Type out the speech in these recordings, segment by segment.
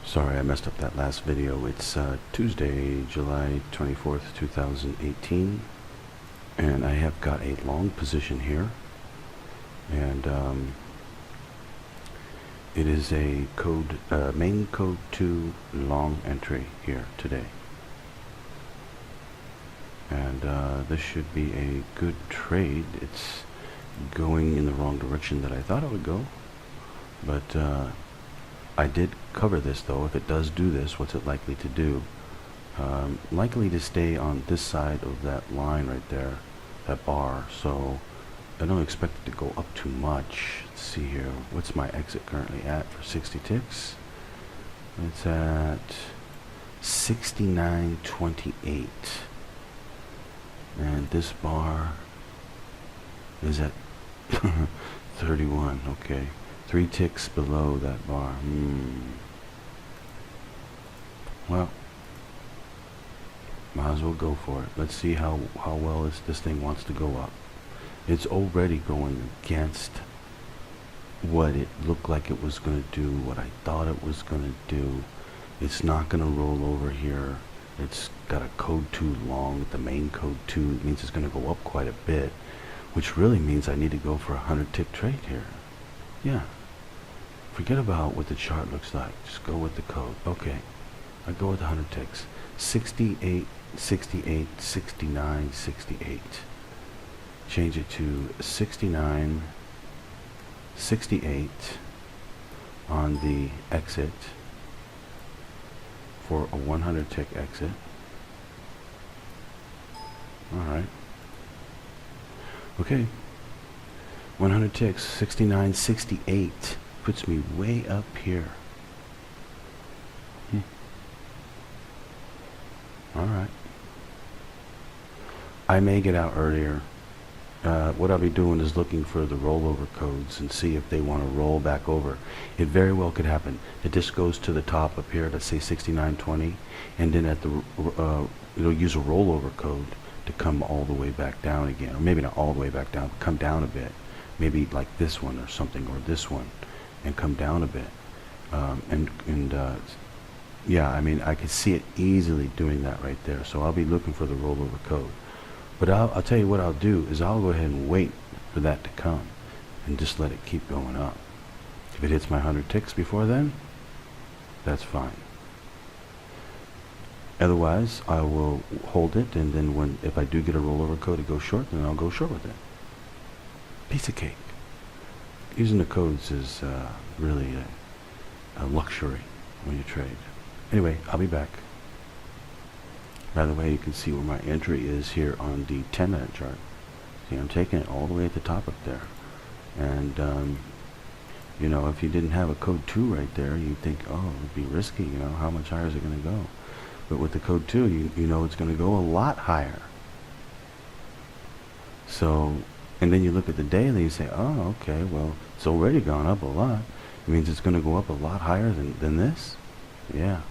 Sorry I messed up that last video. It's Tuesday, July 24th, 2018, and I have got a long position here, and it is a code, main code 2 long entry here today. And this should be a good trade. It's going in the wrong direction that I thought it would go, but I did cover this though. If it does do this, what's it likely to do? Likely to stay on this side of that line right there, that bar, so I don't expect it to go up too much. Let's see here, what's my exit currently at for 60 ticks? It's at 69.28, and this bar is at 31. Okay, 3 ticks below that bar. Well, might as well go for it. Let's see how well this thing wants to go up. It's already going against what it looked like it was going to do, what I thought it was going to do. It's not going to roll over here. It's got a code 2 long with the main code 2. It means it's going to go up quite a bit, which really means I need to go for a 100 tick trade here. Yeah. Forget about what the chart looks like. Just go with the code. Okay. I go with 100 ticks. 68, 68, 69, 68. Change it to 69, 68 on the exit for a 100 tick exit. Alright. Okay. 100 ticks, 69, 68. Puts me way up here. Alright. I may get out earlier. What I'll be doing is looking for the rollover codes and see if they want to roll back over. It very well could happen that this goes to the top up here, let's say 69.20, and then at the it'll use a rollover code to come all the way back down again, or maybe not all the way back down, but come down a bit, maybe like this one or something, or this one, and come down a bit. Yeah, I mean, I could see it easily doing that right there. So I'll be looking for the rollover code. But I'll tell you what I'll do is I'll go ahead and wait for that to come and just let it keep going up. If it hits my 100 ticks before then, that's fine. Otherwise, I will hold it, and then if I do get a rollover code to go short, then I'll go short with it. Piece of cake. Using the codes is really a luxury when you trade. Anyway, I'll be back. By the way, you can see where my entry is here on the 10-minute chart. See, I'm taking it all the way at the top up there. And, you know, if you didn't have a code 2 right there, you'd think, oh, it would be risky, you know, how much higher is it going to go? But with the code 2, you know it's going to go a lot higher. So, and then you look at the daily, you say, oh, okay, well, it's already gone up a lot. It means it's going to go up a lot higher than this? Yeah,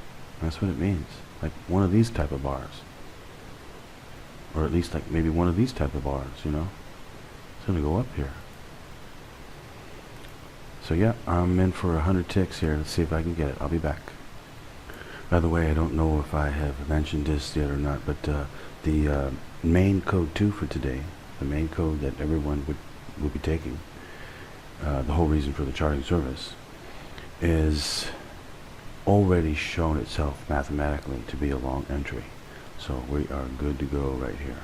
that's what it means. Like one of these type of bars, or at least like maybe one of these type of bars, you know, it's gonna go up here. So yeah, I'm in for 100 ticks here. Let's see if I can get it. I'll be back. By the way, I don't know if I have mentioned this yet or not, but the main code 2 for today, the main code that everyone would be taking, the whole reason for the charting service, is already shown itself mathematically to be a long entry. So we are good to go right here.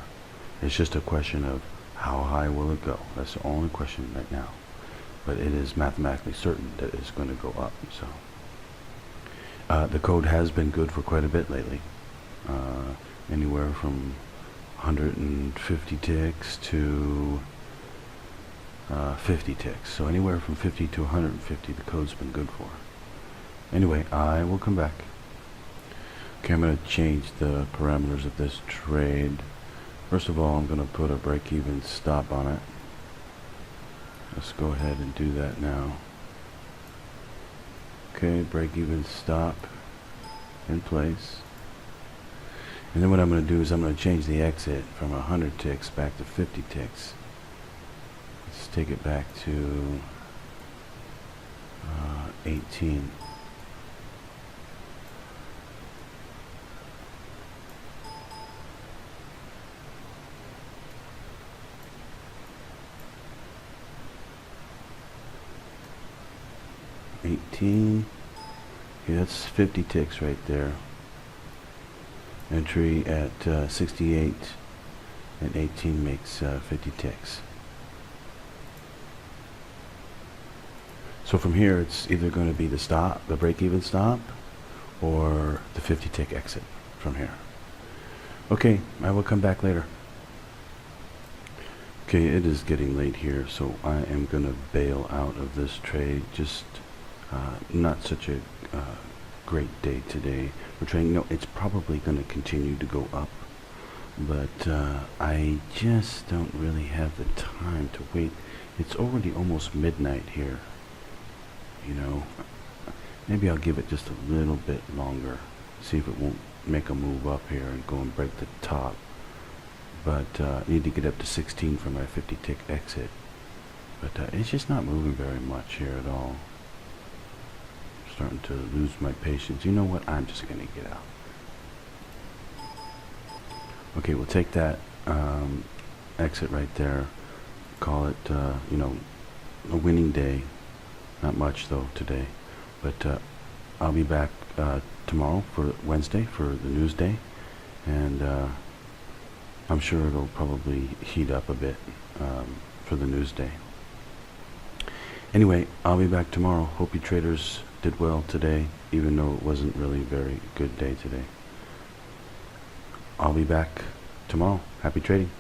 It's just a question of how high will it go. That's the only question right now. But it is mathematically certain that it's going to go up. So the code has been good for quite a bit lately. Anywhere from 150 ticks to 50 ticks. So anywhere from 50 to 150 the code's been good for. Anyway, I will come back. Okay, I'm going to change the parameters of this trade. First of all, I'm going to put a break-even stop on it. Let's go ahead and do that now. Okay, break-even stop in place. And then what I'm going to do is I'm going to change the exit from 100 ticks back to 50 ticks. Let's take it back to 18. 18. Okay, that's 50 ticks right there. Entry at 68 and 18 makes 50 ticks. So from here, it's either going to be the stop, the break-even stop, or the 50 tick exit from here. Okay, I will come back later. Okay, it is getting late here, so I am going to bail out of this trade. Just not such a great day today for trading. No, it's probably going to continue to go up, but I just don't really have the time to wait. It's already almost midnight here. You know, maybe I'll give it just a little bit longer, see if it won't make a move up here and go and break the top. But I need to get up to 16 for my 50 tick exit. But it's just not moving very much here at all. I'm starting to lose my patience. You know what? I'm just going to get out. Okay, we'll take that exit right there. Call it, you know, a winning day. Not much though today, but I'll be back tomorrow for Wednesday for the news day, and I'm sure it'll probably heat up a bit for the news day. Anyway, I'll be back tomorrow. Hope you traders did well today, even though it wasn't really a very good day today. I'll be back tomorrow. Happy trading.